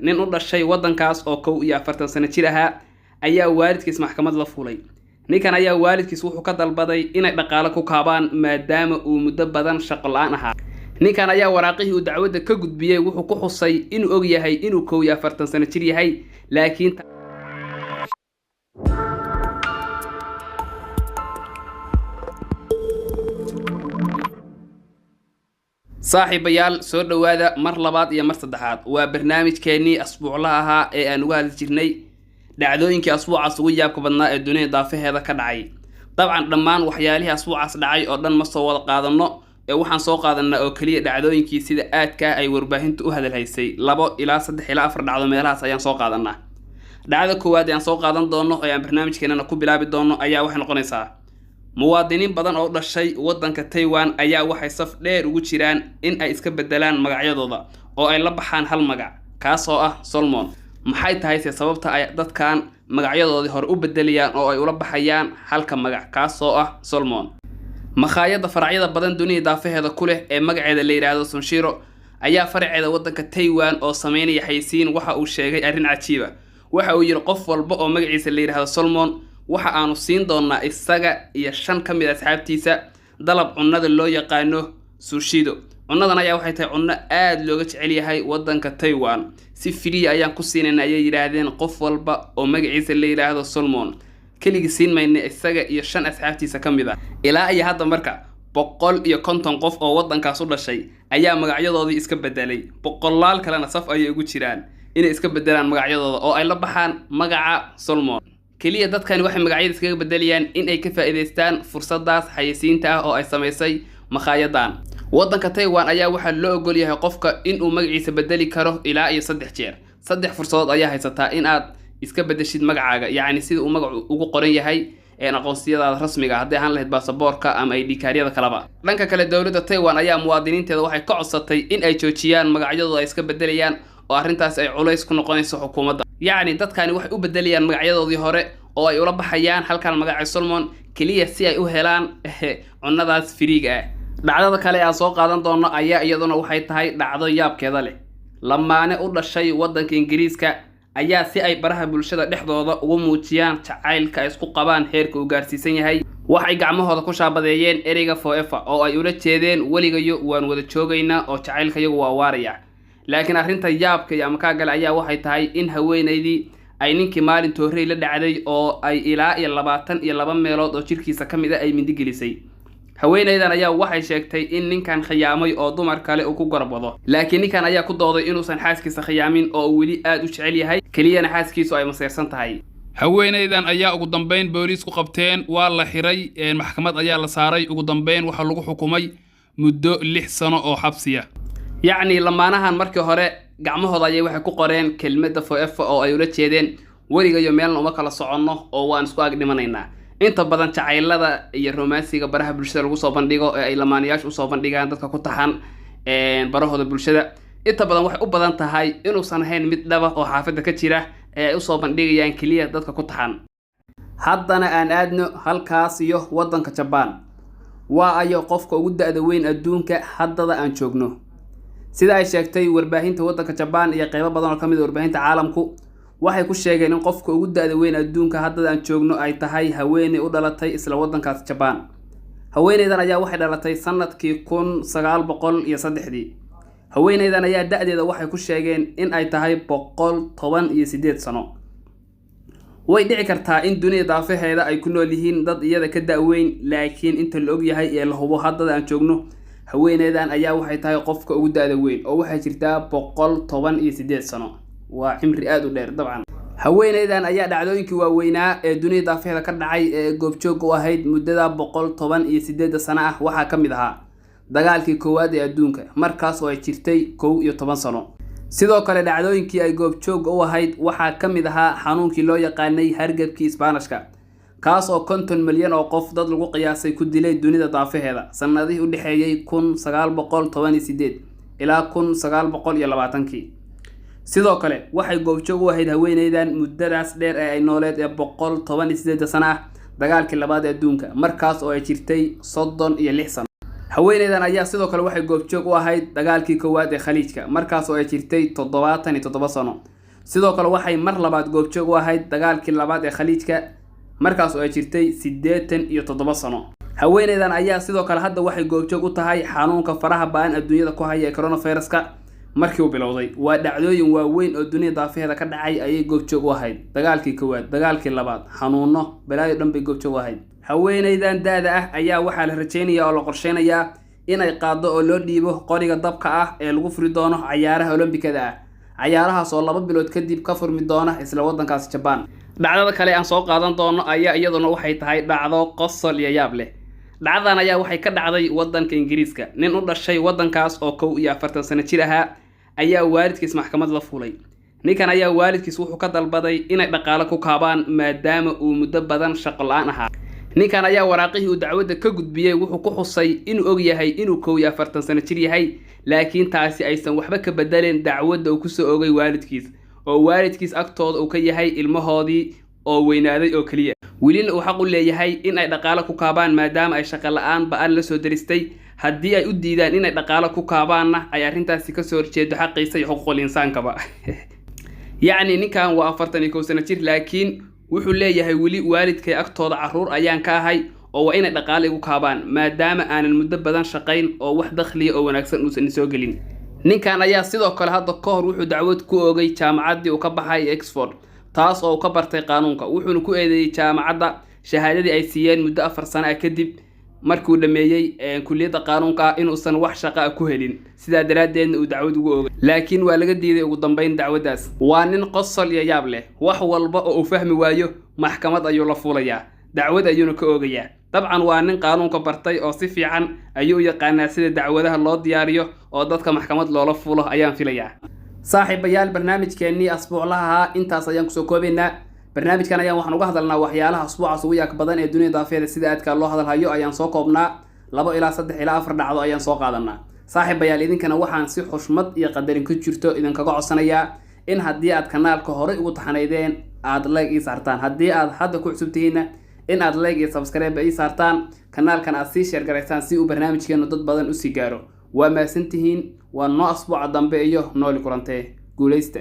nin u dhashay waddankaas oo 41 sano jir ahaa ayaa waalidkiis maxkamad la fuulay. ninkan ayaa waalidkiis wuxuu ka dalbaday inay dhaqaale ku kaabaan maadaama uu muddo badan shaqo la'aan ahaa. ninkan ayaa waraaqihii uu dacwadda ka gudbiyay wuxuu ku xusay inuu og yahay inuu 41 sano jir yahay, laakiin saaxiibayaal soo dhawaada mar labaad iyo mar saddexaad. waa barnaamijkeennii asbuuclaha ahaa ee aan uga hadli jirnay dhacdooyinkii asbuucaas ugu yaabka badnaa ee dunida daafaheeda ka dhacay. dabcan dhammaan waxyaalihii asbuucaas dhacay oo dhan ma soo wada qaadanno ee waxaan soo qaadanaa oo keliya dhacdooyinkii sida aadka ay warbaahintu u hadalhaysay 2 ilaa 3 ilaa 4 dhacdo meelahaas ayaan soo qaadanaa. dhacdo koowaad ee aan soo qaadan doono oo aan barnaamijkeenana ku bilaabi doono ayaa waxay noqonaysaa muwaadiniin badan oo dhashay waddanka Taiwan ayaa waxay saf dheer ugu jiraan in ay iska bedelaan magacyadooda oo ay la baxaan hal magac kaas oo ah Solomon. maxay tahay sababta ay dadkan magacyadoodii hore u bedelayaan oo ay ula baxayaan halka magac kaas oo ah Solomon? makhaayadda faracyada badan dunida daafaheeda ku leh ee magaceeda la yiraahdo Sunshiro ayaa faraceeda waddanka Taiwan oo sameynaya xayisiin waxa uu sheegay arrin cajiib ah. waxa uu yiri qof walba oo magaciisa la yiraahdo Solomon waxa aanu siin doonaa isaga iyo 5 ka mid ah asxaabtiisa dalab cunnada loo yaqaano sushido. cunnadan ayaa waxay tahay cunno aad looga jecel yahay waddanka Taiwan. si free ayaan ku siinayna ayay yiraahdeen qof walba oo magaciisa la yiraahdo Solomon. keligii siin mayna isaga iyo 5 asxaabtiisa ka mid ah. ilaa ay hadda marka 150 qof oo waddankaas u dhashay ayaa magacyadoodii iska bedelay. boqolaal kalena saf ayay ugu jiraan inay iska bedelaan magacyadooda oo ay la baxaan magaca Solomon. kaliya dadkani waxay magacyada iskaga bedelayaan in ay ka faa'iideystaan fursadaas xayisiinta ah oo ay sameysay makhaayaddan. waddanka Taiwan ayaa waxaa loo ogol yahay qofka in uu magaciisa bedeli karo ilaa iyo 3 jeer. 3 fursadood ayaa haysataa in aad iska bedeshid magacaaga, yacni sida uu magacu ugu qoran yahay ee aqoonsiyadaada rasmiga ah haddii aan lahayd baasaboorka ama ID kaariyada kaleba. dhanka kale dawladda Taiwan ayaa muwaadiniinteeda waxay ka codsatay in ay joojiyaan magacyadooda ay iska bedelayaan oo arrintaas ay culays ku noqonayso xukuumadda. yacni dadkani waxay u bedelayaan magacyadoodii hore oo ay ula baxayaan halkan magaca Solomon kaliya si ay u helaan cunnadaas firiiga ah. dhacdada kale aan soo qaadan doono ayaa iyaduna waxay tahay dhacdo yaabkeeda leh. lamaane u dhashay waddanka Ingiriiska ayaa si ay baraha bulshada dhexdooda ugu muujiyaan jacaylka ay isku qabaan heerka uu gaarsiisan yahay waxay gacmahooda ku shaabadeeyeen ereyga forever oo ay ula jeedeen weligayo waan wada joogaynaa oo jacaylkayagu waa waaraya. laakiin arrinta yaabka iyo amkaagal ayaa waxay tahay in haweenaydii ay ninkii maalin toorey la dhacday oo ay ilaa iyo 22 meelood oo jirkiisa ka mid ah ay mindi gelisay. haweenaydan ayaa waxay sheegtay in ninkan khiyaamay oo dumar kale uu ku garbado, laakiin ninkan ayaa ku dooday inuusan xaaskiisa khiyaamin oo uu weli aad u jecel yahay keliyana xaaskiisu ay maseersan tahay. haweenaydan ayaa ugu dambeyn booliis ku qabteen, waa la xiray, maxkamad ayaa la saaray. ugu dambeyn waxa lagu xukumay muddo 6 sano oo xabsiya. yacni lamaanahan markii hore gacmahooda ayay waxay ku qoreen kelmadda forever oo ay ula jeedeen weligayo meelna uma kala soconno oo waan isku ag dhimanaynaa. inta badan jacaylada iyo romansiga baraha bulshada lagu soo bandhigo ee ay lamaanayaashu u soo bandhigaan dadka ku taxan barahooda bulshada inta badan waxay u badan tahay inuusan ahayn mid dhaba oo xaafadda ka jira ee ay u soo bandhigayaan kaliya dadka ku taxan. haddana aan aadno halkaas iyo waddanka Japan. waa ayo qofka ugu da'da weyn adduunka haddada aan joogno. sida ay sheegtay warbaahinta waddanka Japan iyo qaybo badan oo ka mid ah warbaahinta caalamku waxay ku sheegeen in qofka ugu da'da weyn adduunka haddada aan joogno ay tahay haweeney u dhalatay isla waddankaas Japan. haweeneydan ayaa waxay dhalatay sanadkii 1903. haweeneydan ayaa da'deeda waxay ku sheegeen in ay tahay 118 sano. way dhici kartaa in dunida daafaheeda ay ku nool yihiin dad iyada ka da'weyn, laakiin inta la og yahay ee la hubo haddada aan joogno haweeneydan ayaa waxay tahay qofka ugu da'da weyn oo waxay jirtaa 118 sano. waa cimri aad u dheer dabcan. haweeneydan ayaa dhacdooyinkii waaweynaa ee dunida daafaheeda ka dhacay ee goobjoog u ahayd muddada 118 sano ah waxaa ka mid ahaa dagaalkii koowaad ee adduunka markaas oo ay jirtay 11 sano. sidoo kale dhacdooyinkii ay goobjoog u ahayd waxaa ka mid ahaa xanuunkii loo yaqaanay hargabkii Isbaanishka kaas oo 50 milyan oo qof dad lagu qiyaasay ku dilay dunida daafaheeda sanadihii u dhaxeeyay 1918 ilaa 1920. sidoo kale waxay goobjoog u ahayd haweeneydan muddadaas dheer ee ay nooleed ee 118 sano ah dagaalkii labaad ee adduunka markaas oo ay jirtay 36 sano. haweeneydan ayaa sidoo kale waxay goobjoog u ahayd dagaalkii koowaad ee Khaliijka markaas oo ay jirtay 77 sano sidoo kale waxay mar labaad goobjoog u ahayd dagaalkii labaad ee Khaliijka markaas oo ay jirtay 87 sano haweeneydan ayaa sidoo kale hadda waxay goobjoog u tahay xanuunka faraha baan adduunyada ku haya coronavirus-ka markii uu bilowday waa dhacdooyin waaweyn oo dunida daafaheeda ka dhacay ayay goobjoog u ahayd dagaalkii koowaad dagaalkii labaad xanuuno balaayo dhan bay goobjoog u ahayd haweeneydan daada ah ayaa waxaa la rajeynayaa oo la qorsheynayaa inay qaado oo loo dhiibo qoriga dabka ah ee lagu furi doono ciyaaraha Olombikada ah ciyaarahaas oo 2 bilood kadib ka furmi doona isla wadankaas Japan dhacdada kale aan soo qaadan doono ayaa iyaduna waxay tahay dhacdo qosol iyo yaab leh dhacdadan ayaa waxay ka dhacday wadanka Ingiriiska nin u dhashay wadankaas oo 41 sano jir ahaa ayaa waalidkiis maxkamad la fuulay ninkan ayaa waalidkiis wuxuu ka dalbaday inay dhaqaale ku kaabaan maadaama uu muddo badan shaqo la'aan ahaa ninkan ayaa waraaqihii uu dacwadda ka gudbiyay wuxuu ku xusay inuu og yahay inuu 41 sano jir yahay laakiin taasi aysan waxba ka bedeleen dacwadda uu ku soo ogay waalidkiis oo waalidkiis agtooda uu ka yahay ilmahoodii oo weynaaday oo kaliya wilina uu xaq u leeyahay in ay dhaqaale ku kaabaan maadaama ay shaqo la'aan ba'an la soo daristay haddii ay u diidaan inay dhaqaale ku kaabaanna ay arrintaasi ka soo horjeedo xaqiisa iyo xuquuqul insaankaba yacni ninkan waa 41 sano jir laakiin wuxuu leeyahay wili waalidkay agtooda caruur ayaan ka ahay oo waa inay dhaqaale igu kaabaan maadaama aanan muddo badan shaqayn oo wax dakhliya oo wanaagsan uusan soo gelin ninkan ayaa sidoo kale hadda ka hor wuxuu dacwad ku oogay jaamacaddii uu ka baxay Oxford taas oo ka bartay qaanuunka wuxuuna ku eedeeyay jaamacadda shahaadadii ay siiyeen muddo 4 sano kadib markuu dhameeyay kulliyadda qaanuunka inuusan wax shaqo ku helin sida daraadeedna uu dacwad ugu oogay laakiin waa laga diiday ugu dambeyn dacwadaas waa nin qosol iyo yaab leh wax walba oo uu fahmi waayo maxkamad ayuu la fuulayaa dacwad ayuuna ka oogayaa dabcan waa nin qaanuunka bartay oo si fiican ayuu yaqaanaa sida dacwadaha loo diyaariyo oo dadka maxkamad loola fuulo ayaan filayaa saaxiibayaal barnaamijkeennii asbuuclaha intaas ayaan kusoo koobaynaa barnaamijkan ayaan waxaan uga hadalnaa waxyaalaha asbuucaas ugu yaak badan ee dunida daafeeda sida aadka loo hadalhayo ayaan soo koobnaa 2 ilaa 3 ilaa 4 dhacdo ayaan soo qaadanaa saaxiibayaal idinkana waxaan si xushmad iyo qadarin ku jirto idinkaga codsanayaa in haddii aad kanaalka hore ugu taxanaydeen aad like ii saartaan haddii aad hadda ku cusub tihiinna in aad like iyo subscribe ii saartaan kanaalkan aad sii share garaysaan si uu barnaamijkeenu dad badan u sii gaaro waa maasantihiin waa noo asbuuca dambe iyo nooli kulantee guuleysta